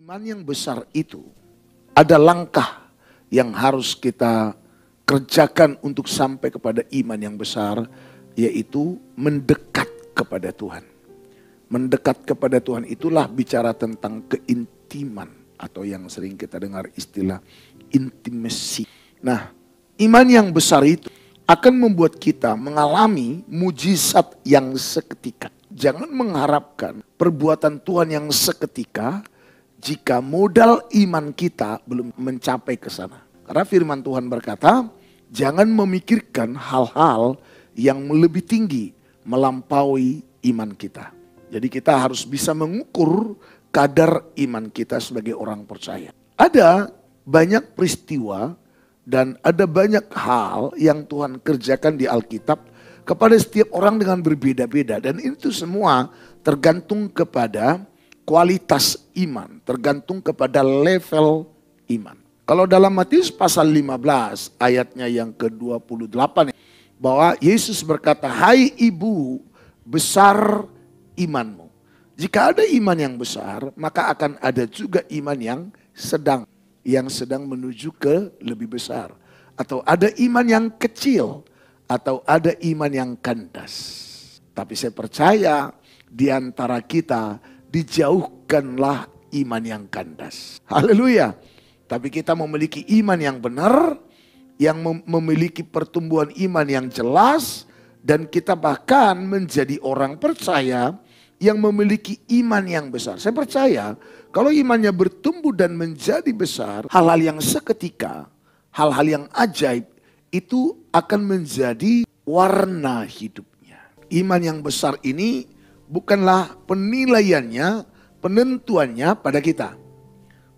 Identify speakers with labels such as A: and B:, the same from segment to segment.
A: Iman yang besar itu ada langkah yang harus kita kerjakan untuk sampai kepada iman yang besar, yaitu mendekat kepada Tuhan. Mendekat kepada Tuhan itulah bicara tentang keintiman atau yang sering kita dengar istilah intimacy. Nah, iman yang besar itu akan membuat kita mengalami mujizat yang seketika. Jangan mengharapkan perbuatan Tuhan yang seketika jika modal iman kita belum mencapai ke sana. Karena firman Tuhan berkata, jangan memikirkan hal-hal yang lebih tinggi melampaui iman kita. Jadi kita harus bisa mengukur kadar iman kita sebagai orang percaya. Ada banyak peristiwa dan ada banyak hal yang Tuhan kerjakan di Alkitab kepada setiap orang dengan berbeda-beda. Dan itu semua tergantung kepada kualitas iman, tergantung kepada level iman. Kalau dalam Matius pasal 15 ayatnya yang ke-28, bahwa Yesus berkata, "Hai ibu, besar imanmu." Jika ada iman yang besar, maka akan ada juga iman yang sedang menuju ke lebih besar. Atau ada iman yang kecil, atau ada iman yang kandas. Tapi saya percaya di antara kita dijauhkanlah iman yang kandas. Haleluya. Tapi kita memiliki iman yang benar, yang memiliki pertumbuhan iman yang jelas, dan kita bahkan menjadi orang percaya yang memiliki iman yang besar. Saya percaya kalau imannya bertumbuh dan menjadi besar, hal-hal yang seketika, hal-hal yang ajaib itu akan menjadi warna hidupnya. Iman yang besar ini bukanlah penilaiannya, penentuannya pada kita.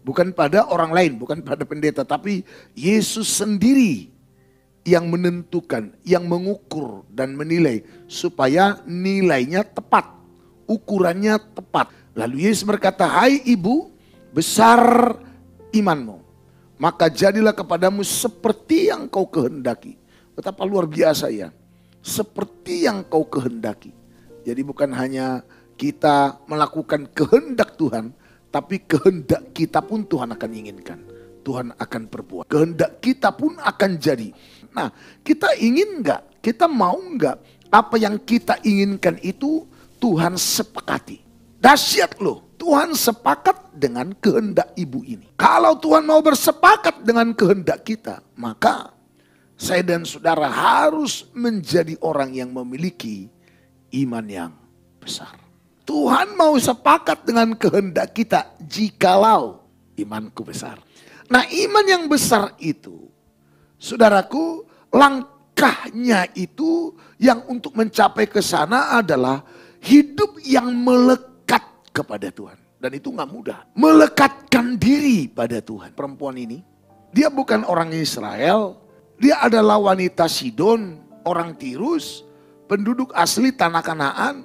A: Bukan pada orang lain, bukan pada pendeta. Tapi Yesus sendiri yang menentukan, yang mengukur dan menilai. Supaya nilainya tepat, ukurannya tepat. Lalu Yesus berkata, "Hai ibu, besar imanmu. Maka jadilah kepadamu seperti yang kau kehendaki." Betapa luar biasa ya. Seperti yang kau kehendaki. Jadi bukan hanya kita melakukan kehendak Tuhan, tapi kehendak kita pun Tuhan akan inginkan. Tuhan akan perbuat. Kehendak kita pun akan jadi. Nah, kita ingin enggak? Kita mau enggak? Apa yang kita inginkan itu Tuhan sepakati. Dahsyat loh. Tuhan sepakat dengan kehendak ibu ini. Kalau Tuhan mau bersepakat dengan kehendak kita, maka saya dan saudara harus menjadi orang yang memiliki iman yang besar. Tuhan mau sepakat dengan kehendak kita jikalau imanku besar. Nah, iman yang besar itu, saudaraku, langkahnya itu yang untuk mencapai ke sana adalah hidup yang melekat kepada Tuhan. Dan itu gak mudah. Melekatkan diri pada Tuhan. Perempuan ini, dia bukan orang Israel. Dia adalah wanita Sidon, orang Tirus, penduduk asli tanah Kanaan,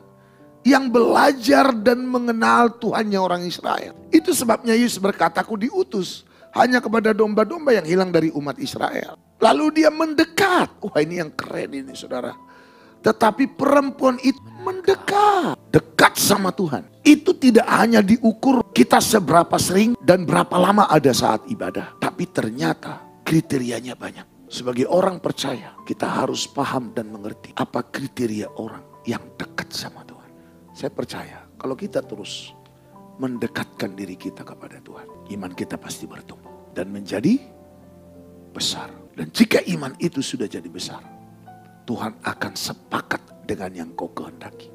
A: yang belajar dan mengenal Tuhannya orang Israel. Itu sebabnya Yesus berkata, "Aku diutus hanya kepada domba-domba yang hilang dari umat Israel." Lalu dia mendekat. Wah, ini yang keren ini saudara. Tetapi perempuan itu mendekat. Dekat sama Tuhan. Itu tidak hanya diukur kita seberapa sering dan berapa lama ada saat ibadah. Tapi ternyata kriterianya banyak. Sebagai orang percaya, kita harus paham dan mengerti apa kriteria orang yang dekat sama Tuhan. Saya percaya kalau kita terus mendekatkan diri kita kepada Tuhan, iman kita pasti bertumbuh dan menjadi besar. Dan jika iman itu sudah jadi besar, Tuhan akan sepakat dengan yang kau kehendaki.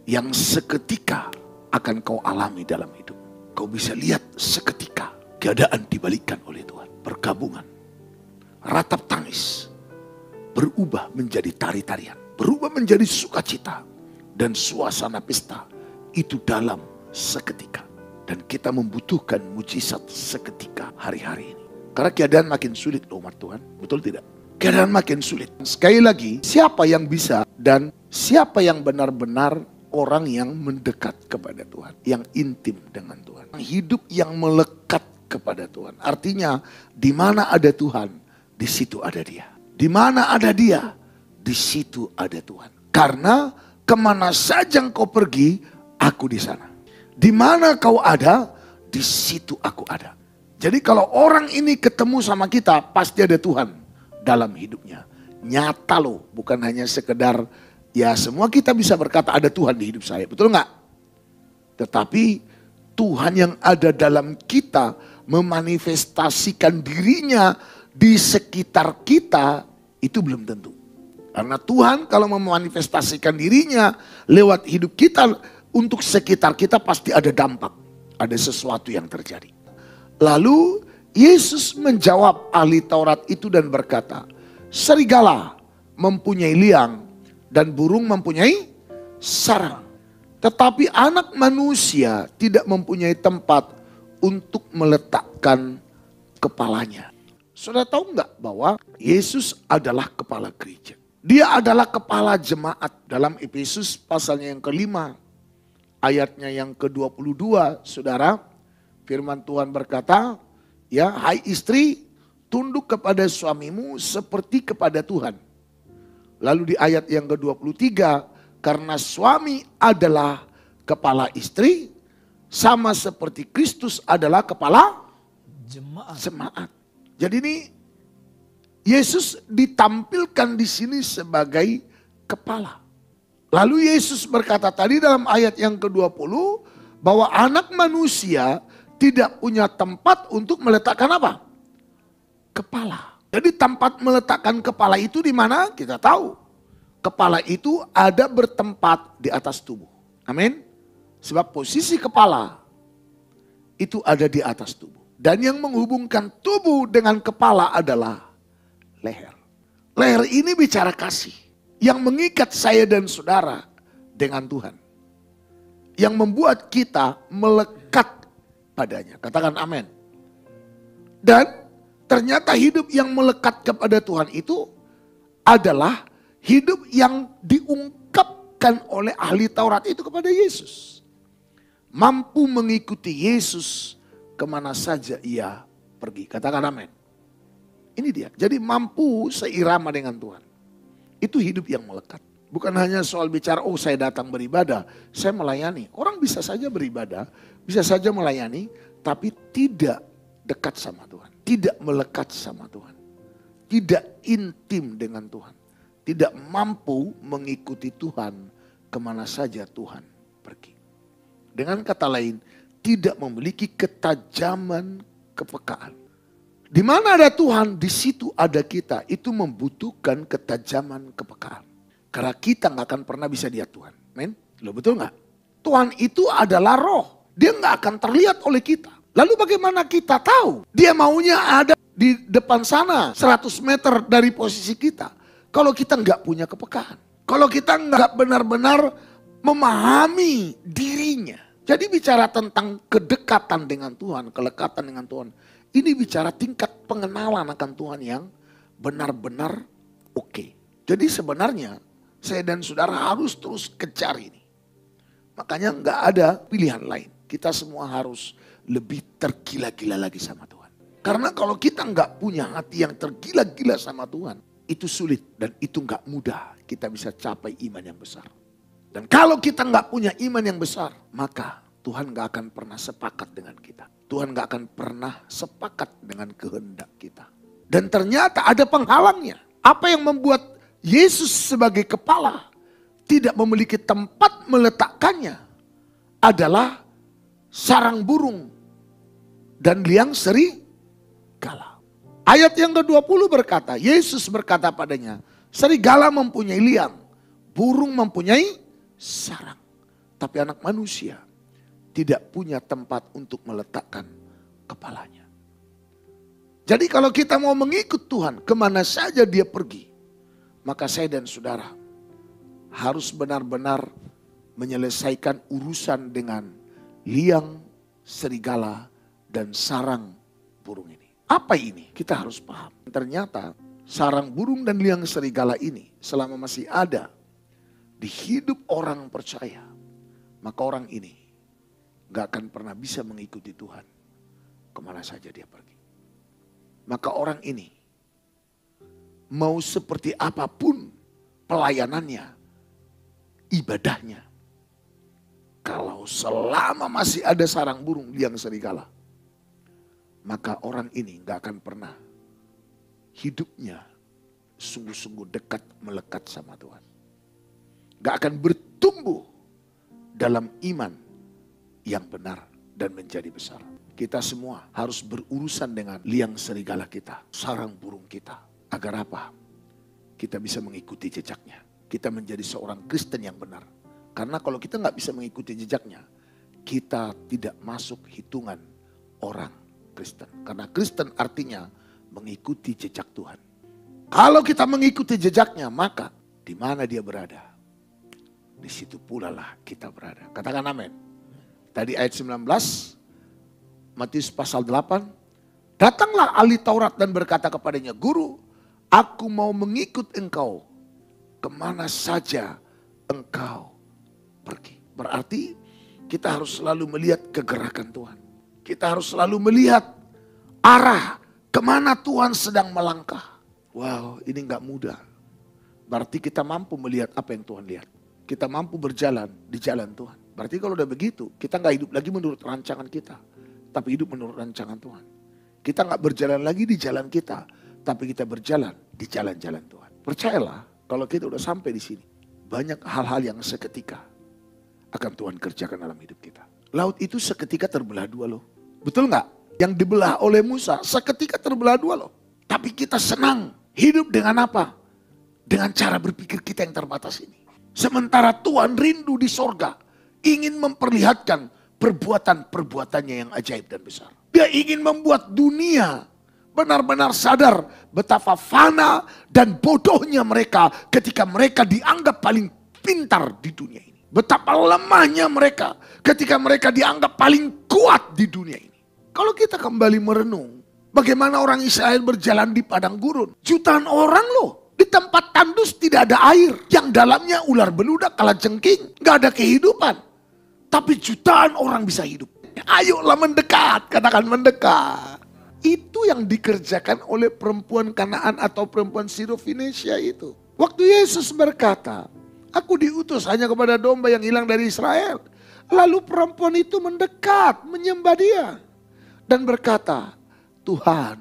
A: Yang seketika akan kau alami dalam hidup. Kau bisa lihat seketika keadaan dibalikkan oleh Tuhan. Pergabungan, ratap tangis, berubah menjadi tari-tarian. Berubah menjadi sukacita. Dan suasana pesta itu dalam seketika. Dan kita membutuhkan mujizat seketika hari-hari ini. Karena keadaan makin sulit loh umat Tuhan. Betul tidak? Keadaan makin sulit. Sekali lagi, siapa yang bisa dan siapa yang benar-benar orang yang mendekat kepada Tuhan. Yang intim dengan Tuhan. Hidup yang melekat kepada Tuhan. Artinya, di mana ada Tuhan, di situ ada Dia. Di mana ada Dia, di situ ada Tuhan. Karena kemana saja engkau pergi, aku di sana. Di mana kau ada, di situ aku ada. Jadi kalau orang ini ketemu sama kita, pasti ada Tuhan dalam hidupnya. Nyata loh, bukan hanya sekedar ya semua kita bisa berkata ada Tuhan di hidup saya, betul nggak? Tetapi Tuhan yang ada dalam kita memanifestasikan dirinya di sekitar kita itu belum tentu. Karena Tuhan kalau memanifestasikan dirinya lewat hidup kita untuk sekitar kita pasti ada dampak, ada sesuatu yang terjadi. Lalu Yesus menjawab ahli Taurat itu dan berkata, serigala mempunyai liang dan burung mempunyai sarang. Tetapi anak manusia tidak mempunyai tempat untuk meletakkan kepalanya. Saudara tahu nggak bahwa Yesus adalah kepala gereja? Dia adalah kepala jemaat dalam Efesus pasalnya yang kelima. Ayatnya yang ke-22, saudara. Firman Tuhan berkata, ya, hai istri, tunduk kepada suamimu seperti kepada Tuhan. Lalu di ayat yang ke-23, karena suami adalah kepala istri, sama seperti Kristus adalah kepala jemaat. Jadi ini Yesus ditampilkan di sini sebagai kepala. Lalu Yesus berkata tadi dalam ayat yang ke-20 bahwa anak manusia tidak punya tempat untuk meletakkan apa? Kepala. Jadi tempat meletakkan kepala itu di mana? Kita tahu. Kepala itu ada bertempat di atas tubuh. Amin. Sebab posisi kepala itu ada di atas tubuh. Dan yang menghubungkan tubuh dengan kepala adalah leher. Leher ini bicara kasih. Yang mengikat saya dan saudara dengan Tuhan. Yang membuat kita melekat padanya. Katakan amin. Dan ternyata hidup yang melekat kepada Tuhan itu adalah hidup yang diungkapkan oleh ahli Taurat itu kepada Yesus. Mampu mengikuti Yesus kemana saja ia pergi. Katakan amin. Ini dia. Jadi mampu seirama dengan Tuhan. Itu hidup yang melekat. Bukan hanya soal bicara, oh saya datang beribadah, saya melayani. Orang bisa saja beribadah, bisa saja melayani, tapi tidak dekat sama Tuhan. Tidak melekat sama Tuhan. Tidak intim dengan Tuhan. Tidak mampu mengikuti Tuhan kemana saja Tuhan pergi. Dengan kata lain, tidak memiliki ketajaman kepekaan. Di mana ada Tuhan, di situ ada kita. Itu membutuhkan ketajaman kepekaan. Karena kita gak akan pernah bisa lihat Tuhan. Men, lo betul gak? Tuhan itu adalah roh. Dia gak akan terlihat oleh kita. Lalu bagaimana kita tahu? Dia maunya ada di depan sana 100 meter dari posisi kita. Kalau kita gak punya kepekaan. Kalau kita gak benar-benar memahami dirinya. Jadi bicara tentang kedekatan dengan Tuhan, kelekatan dengan Tuhan. Ini bicara tingkat pengenalan akan Tuhan yang benar-benar oke. Jadi sebenarnya saya dan saudara harus terus kejar ini. Makanya nggak ada pilihan lain. Kita semua harus lebih tergila-gila lagi sama Tuhan. Karena kalau kita nggak punya hati yang tergila-gila sama Tuhan, itu sulit dan itu nggak mudah kita bisa capai iman yang besar. Dan kalau kita nggak punya iman yang besar, maka Tuhan nggak akan pernah sepakat dengan kita. Tuhan nggak akan pernah sepakat dengan kehendak kita. Dan ternyata ada penghalangnya. Apa yang membuat Yesus sebagai kepala tidak memiliki tempat meletakkannya adalah sarang burung dan liang serigala. Ayat yang ke-20 berkata, Yesus berkata padanya, serigala mempunyai liang, burung mempunyai sarang. Tapi anak manusia tidak punya tempat untuk meletakkan kepalanya. Jadi kalau kita mau mengikut Tuhan, kemana saja dia pergi, maka saya dan saudara harus benar-benar menyelesaikan urusan dengan liang serigala dan sarang burung ini. Apa ini? Kita harus paham. Ternyata sarang burung dan liang serigala ini selama masih ada di hidup orang percaya, maka orang ini gak akan pernah bisa mengikuti Tuhan kemana saja dia pergi. Maka orang ini mau seperti apapun pelayanannya, ibadahnya, kalau selama masih ada sarang burung liang serigala, maka orang ini gak akan pernah hidupnya sungguh-sungguh dekat melekat sama Tuhan. Gak akan bertumbuh dalam iman yang benar dan menjadi besar. Kita semua harus berurusan dengan liang serigala kita, sarang burung kita. Agar apa? Kita bisa mengikuti jejaknya. Kita menjadi seorang Kristen yang benar. Karena kalau kita gak bisa mengikuti jejaknya, kita tidak masuk hitungan orang Kristen. Karena Kristen artinya mengikuti jejak Tuhan. Kalau kita mengikuti jejaknya, maka di mana dia berada, di situ pula lah kita berada. Katakan amin. Tadi ayat 19, Matius pasal 8. Datanglah ahli Taurat dan berkata kepadanya, Guru, aku mau mengikut engkau kemana saja engkau pergi. Berarti kita harus selalu melihat kegerakan Tuhan. Kita harus selalu melihat arah kemana Tuhan sedang melangkah. Wow, ini gak mudah. Berarti kita mampu melihat apa yang Tuhan lihat. Kita mampu berjalan di jalan Tuhan. Berarti kalau udah begitu, kita gak hidup lagi menurut rancangan kita, tapi hidup menurut rancangan Tuhan. Kita gak berjalan lagi di jalan kita, tapi kita berjalan di jalan-jalan Tuhan. Percayalah, kalau kita udah sampai di sini, banyak hal-hal yang seketika akan Tuhan kerjakan dalam hidup kita. Laut itu seketika terbelah dua loh. Betul gak? Yang dibelah oleh Musa seketika terbelah dua loh. Tapi kita senang hidup dengan apa? Dengan cara berpikir kita yang terbatas ini. Sementara Tuhan rindu di sorga, ingin memperlihatkan perbuatan-perbuatannya yang ajaib dan besar. Dia ingin membuat dunia benar-benar sadar betapa fana dan bodohnya mereka ketika mereka dianggap paling pintar di dunia ini. Betapa lemahnya mereka ketika mereka dianggap paling kuat di dunia ini. Kalau kita kembali merenung, bagaimana orang Israel berjalan di padang gurun. Jutaan orang loh. Di tempat tandus tidak ada air. Yang dalamnya ular beludak, kalajengking. Gak ada kehidupan. Tapi jutaan orang bisa hidup. Ayolah mendekat. Katakan mendekat. Itu yang dikerjakan oleh perempuan Kanaan atau perempuan Sirofenesia itu. Waktu Yesus berkata, aku diutus hanya kepada domba yang hilang dari Israel. Lalu perempuan itu mendekat, menyembah dia. Dan berkata, Tuhan,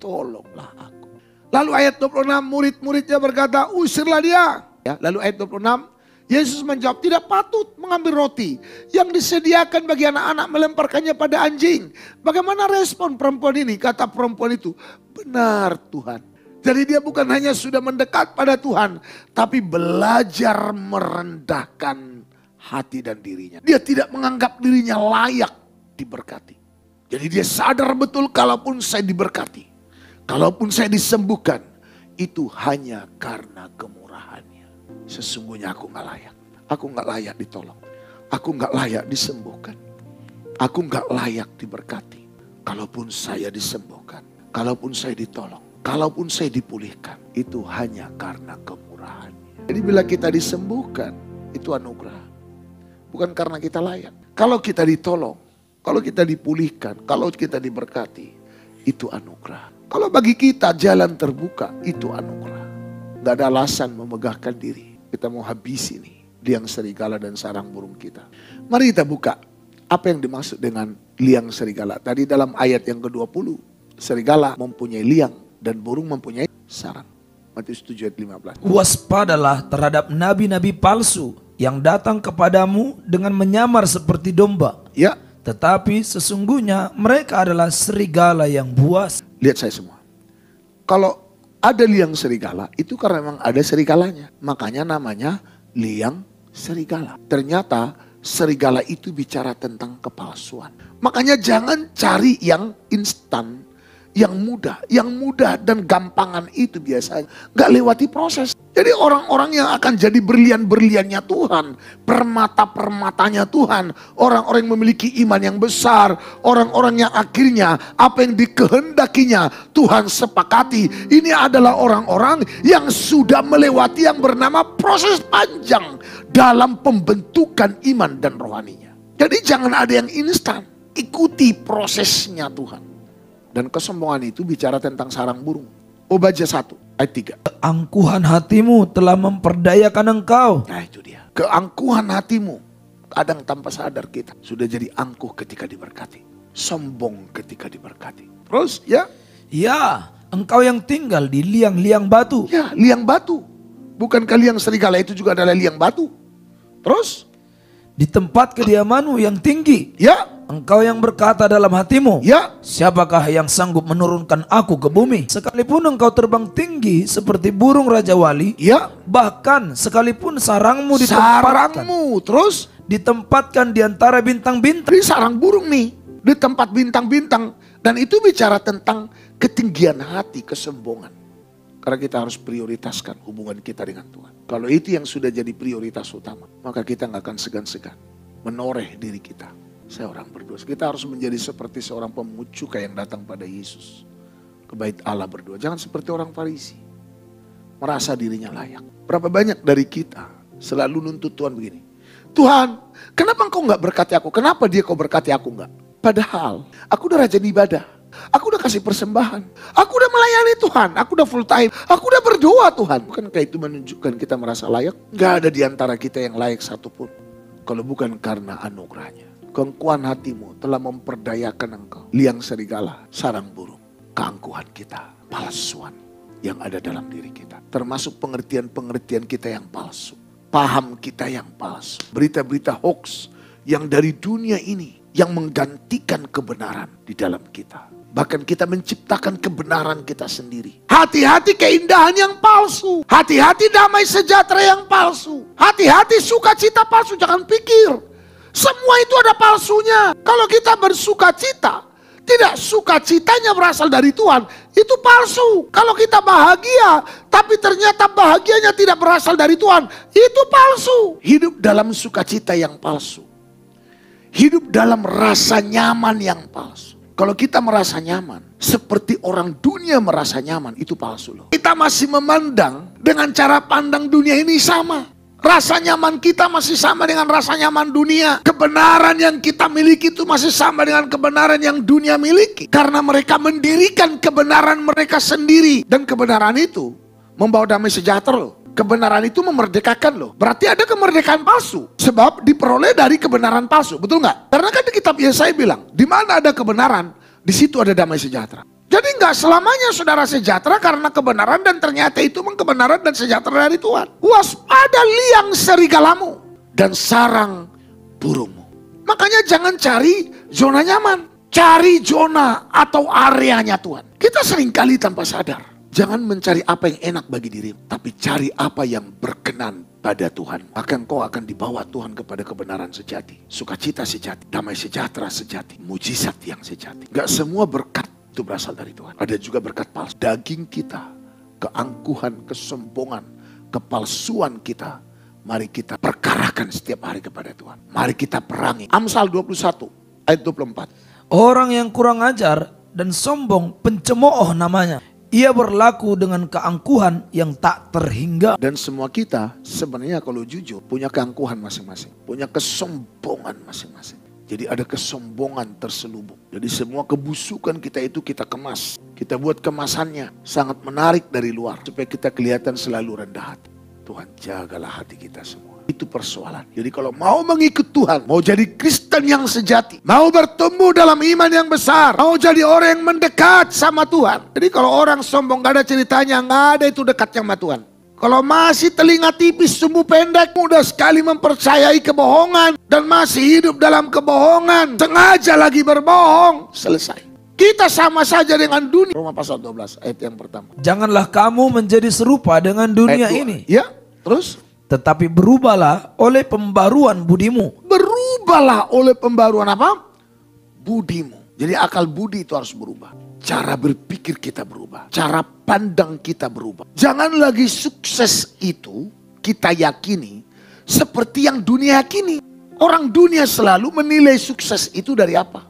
A: tolonglah aku. Lalu ayat 26, murid-muridnya berkata, usirlah dia. Ya, lalu ayat 26, Yesus menjawab, tidak patut mengambil roti yang disediakan bagi anak-anak melemparkannya pada anjing. Bagaimana respon perempuan ini? Kata perempuan itu, benar Tuhan. Jadi dia bukan hanya sudah mendekat pada Tuhan, tapi belajar merendahkan hati dan dirinya. Dia tidak menganggap dirinya layak diberkati. Jadi dia sadar betul kalaupun saya diberkati, kalaupun saya disembuhkan, itu hanya karena kemurahannya. Sesungguhnya aku gak layak. Aku gak layak ditolong. Aku gak layak disembuhkan. Aku gak layak diberkati. Kalaupun saya disembuhkan, kalaupun saya ditolong, kalaupun saya dipulihkan, itu hanya karena kemurahannya. Jadi bila kita disembuhkan, itu anugerah. Bukan karena kita layak. Kalau kita ditolong, kalau kita dipulihkan, kalau kita diberkati, itu anugerah. Kalau bagi kita jalan terbuka, itu anugerah. Gak ada alasan memegahkan diri. Kita mau habisi nih liang serigala dan sarang burung kita. Mari kita buka apa yang dimaksud dengan liang serigala. Tadi dalam ayat yang ke-20, serigala mempunyai liang dan burung mempunyai sarang. Matius 7 ayat 15.
B: Waspadalah terhadap nabi-nabi palsu yang datang kepadamu dengan menyamar seperti domba.
A: Ya.
B: Tetapi sesungguhnya mereka adalah serigala yang buas.
A: Lihat saya semua. Kalau ada liang serigala, itu karena memang ada serigalanya. Makanya namanya liang serigala. Ternyata serigala itu bicara tentang kepalsuan. Makanya jangan cari yang instan, yang mudah dan gampangan itu biasanya gak lewati proses. Jadi orang-orang yang akan jadi berlian-berliannya Tuhan, permata-permatanya Tuhan, orang-orang yang memiliki iman yang besar, orang-orang yang akhirnya apa yang dikehendakinya Tuhan sepakati. Ini adalah orang-orang yang sudah melewati yang bernama proses panjang dalam pembentukan iman dan rohaninya. Jadi jangan ada yang instan, ikuti prosesnya Tuhan. Dan kesombongan itu bicara tentang sarang burung. Obadya 1 ayat 3.
B: Keangkuhan hatimu telah memperdayakan engkau.
A: Nah itu dia. Keangkuhan hatimu Kadang tanpa sadar kita sudah jadi angkuh ketika diberkati. Sombong ketika diberkati. Terus ya.
B: Ya, engkau yang tinggal di liang-liang batu.
A: Ya, liang batu. Bukankah liang serigala itu juga adalah liang batu? Terus.
B: Di tempat kediamanmu yang tinggi.
A: Ya.
B: Engkau yang berkata dalam hatimu,
A: Ya.
B: siapakah yang sanggup menurunkan aku ke bumi? Sekalipun engkau terbang tinggi seperti burung Raja Wali,
A: Ya.
B: bahkan sekalipun sarangmu
A: Terus.
B: ditempatkan di antara bintang-bintang.
A: Di sarang burung nih. Di tempat bintang-bintang. Dan itu bicara tentang ketinggian hati, kesombongan. Karena kita harus prioritaskan hubungan kita dengan Tuhan. Kalau itu yang sudah jadi prioritas utama, maka kita nggak akan segan-segan menoreh diri kita. Saya orang berdosa. Kita harus menjadi seperti seorang pemucuka yang datang pada Yesus. Ke bait Allah berdoa. Jangan seperti orang Farisi. Merasa dirinya layak. Berapa banyak dari kita selalu nuntut Tuhan begini. Tuhan, kenapa engkau nggak berkati aku? Kenapa dia kau berkati aku nggak? Padahal aku udah rajin ibadah. Aku udah kasih persembahan. Aku udah melayani Tuhan. Aku udah full time. Aku udah berdoa Tuhan. Bukankah itu menunjukkan kita merasa layak? Gak ada di antara kita yang layak satupun. Kalau bukan karena anugerahnya. Keangkuhan hatimu telah memperdayakan engkau. Liang serigala, sarang burung. Keangkuhan kita, palsuan yang ada dalam diri kita. Termasuk pengertian-pengertian kita yang palsu. Paham kita yang palsu. Berita-berita hoax yang dari dunia ini. Yang menggantikan kebenaran di dalam kita. Bahkan kita menciptakan kebenaran kita sendiri. Hati-hati keindahan yang palsu. Hati-hati damai sejahtera yang palsu. Hati-hati sukacita palsu. Jangan pikir semua itu ada palsunya. Kalau kita bersuka cita, tidak sukacitanya berasal dari Tuhan, itu palsu. Kalau kita bahagia, tapi ternyata bahagianya tidak berasal dari Tuhan, itu palsu. Hidup dalam sukacita yang palsu. Hidup dalam rasa nyaman yang palsu. Kalau kita merasa nyaman, seperti orang dunia merasa nyaman, itu palsu loh. Kita masih memandang dengan cara pandang dunia ini sama. Rasa nyaman kita masih sama dengan rasa nyaman dunia. Kebenaran yang kita miliki itu masih sama dengan kebenaran yang dunia miliki. Karena mereka mendirikan kebenaran mereka sendiri. Dan kebenaran itu membawa damai sejahtera loh. Kebenaran itu memerdekakan loh. Berarti ada kemerdekaan palsu. Sebab diperoleh dari kebenaran palsu. Betul nggak? Karena kan di kitab Yesaya bilang, di mana ada kebenaran, di situ ada damai sejahtera. Jadi nggak selamanya saudara sejahtera karena kebenaran dan ternyata itu memang kebenaran dan sejahtera dari Tuhan. Waspada liang serigalamu dan sarang burungmu. Makanya jangan cari zona nyaman. Cari zona atau areanya Tuhan. Kita seringkali tanpa sadar. Jangan mencari apa yang enak bagi dirimu. Tapi cari apa yang berkenan pada Tuhan. Maka engkau akan dibawa Tuhan kepada kebenaran sejati. Sukacita sejati. Damai sejahtera sejati. Mujizat yang sejati. Gak semua berkat itu berasal dari Tuhan. Ada juga berkat palsu. Daging kita. Keangkuhan, kesombongan, kepalsuan kita. Mari kita perkarakan setiap hari kepada Tuhan. Mari kita perangi. Amsal 21 ayat 24.
B: Orang yang kurang ajar dan sombong pencemooh namanya. Ia berlaku dengan keangkuhan yang tak terhingga.
A: Dan semua kita sebenarnya kalau jujur punya keangkuhan masing-masing. Punya kesombongan masing-masing. Jadi ada kesombongan terselubung. Jadi semua kebusukan kita itu kita kemas. Kita buat kemasannya sangat menarik dari luar. Supaya kita kelihatan selalu rendah hati. Tuhan jagalah hati kita semua. Itu persoalan. Jadi kalau mau mengikut Tuhan, mau jadi Kristen yang sejati, mau bertumbuh dalam iman yang besar, mau jadi orang yang mendekat sama Tuhan. Jadi kalau orang sombong gak ada ceritanya, gak ada itu dekatnya sama Tuhan. Kalau masih telinga tipis, sumbu pendek, mudah sekali mempercayai kebohongan dan masih hidup dalam kebohongan, sengaja lagi berbohong, selesai. Kita sama saja dengan dunia. Roma pasal 12 ayat yang pertama.
B: Janganlah kamu menjadi serupa dengan dunia ini.
A: Ya, terus?
B: Tetapi berubahlah oleh pembaruan budimu.
A: Berubahlah oleh pembaruan apa? Budimu. Jadi akal budi itu harus berubah. Cara berpikir kita berubah. Cara pandang kita berubah. Jangan lagi sukses itu kita yakini seperti yang dunia yakini. Orang dunia selalu menilai sukses itu dari apa?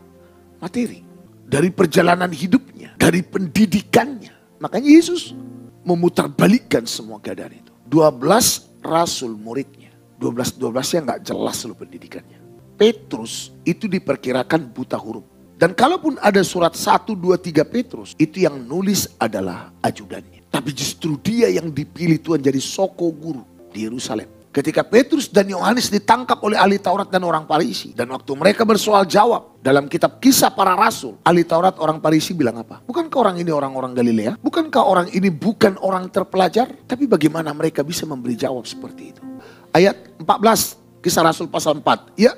A: Materi. Dari perjalanan hidupnya. Dari pendidikannya. Makanya Yesus memutarbalikkan semua keadaan itu. 12 rasul muridnya. 12-12-nya gak jelas loh pendidikannya. Petrus itu diperkirakan buta huruf. Dan kalaupun ada surat 1, 2, 3 Petrus, itu yang nulis adalah ajudannya. Tapi justru dia yang dipilih Tuhan jadi soko guru di Yerusalem. ketika Petrus dan Yohanes ditangkap oleh ahli Taurat dan orang Farisi. Dan waktu mereka bersoal jawab dalam kitab Kisah Para Rasul, ahli Taurat orang Farisi bilang apa? Bukankah orang ini orang-orang Galilea? Bukankah orang ini bukan orang terpelajar? Tapi bagaimana mereka bisa memberi jawab seperti itu? Ayat 14 Kisah Rasul pasal 4. Ya.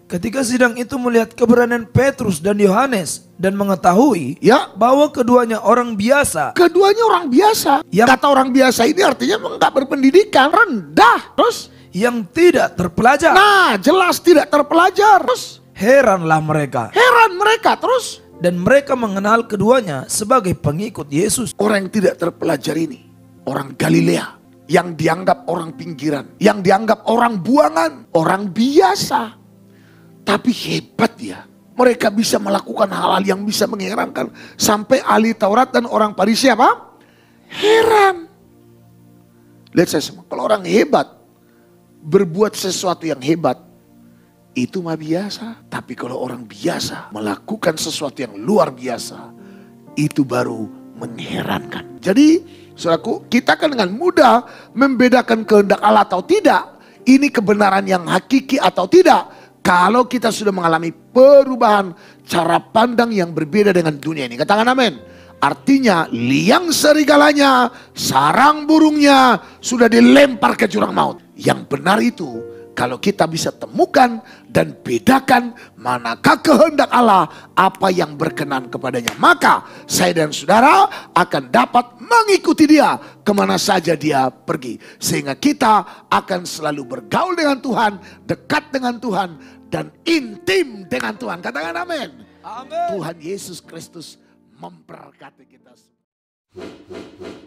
B: Ketika sidang itu melihat keberanian Petrus dan Yohanes dan mengetahui
A: Ya.
B: bahwa keduanya orang biasa.
A: Keduanya orang biasa. Kata orang biasa ini artinya enggak berpendidikan, rendah. Terus?
B: Yang tidak terpelajar.
A: Nah, jelas tidak terpelajar. Terus?
B: Heranlah mereka.
A: Heran mereka. Terus?
B: Dan mereka mengenal keduanya sebagai pengikut Yesus.
A: Orang yang tidak terpelajar ini, orang Galilea, yang dianggap orang pinggiran, yang dianggap orang buangan, orang biasa. Tapi hebat ya, mereka bisa melakukan hal-hal yang bisa mengherankan. Sampai ahli Taurat dan orang Farisi apa? Heran. Lihat saya semua, kalau orang hebat, berbuat sesuatu yang hebat, itu mah biasa. Tapi kalau orang biasa melakukan sesuatu yang luar biasa, itu baru mengherankan. Jadi saudaraku, kita kan dengan mudah membedakan kehendak Allah atau tidak. Ini kebenaran yang hakiki atau tidak. Kalau kita sudah mengalami perubahan cara pandang yang berbeda dengan dunia ini. Katakan amin. Artinya liang serigalanya, sarang burungnya sudah dilempar ke jurang maut. Yang benar itu kalau kita bisa temukan dan bedakan manakah kehendak Allah, apa yang berkenan kepadanya. Maka saya dan saudara akan dapat mengikuti dia kemana saja dia pergi. Sehingga kita akan selalu bergaul dengan Tuhan, dekat dengan Tuhan, dan intim dengan Tuhan. Katakan amin.
B: Amin.
A: Tuhan Yesus Kristus memberkati kita semua.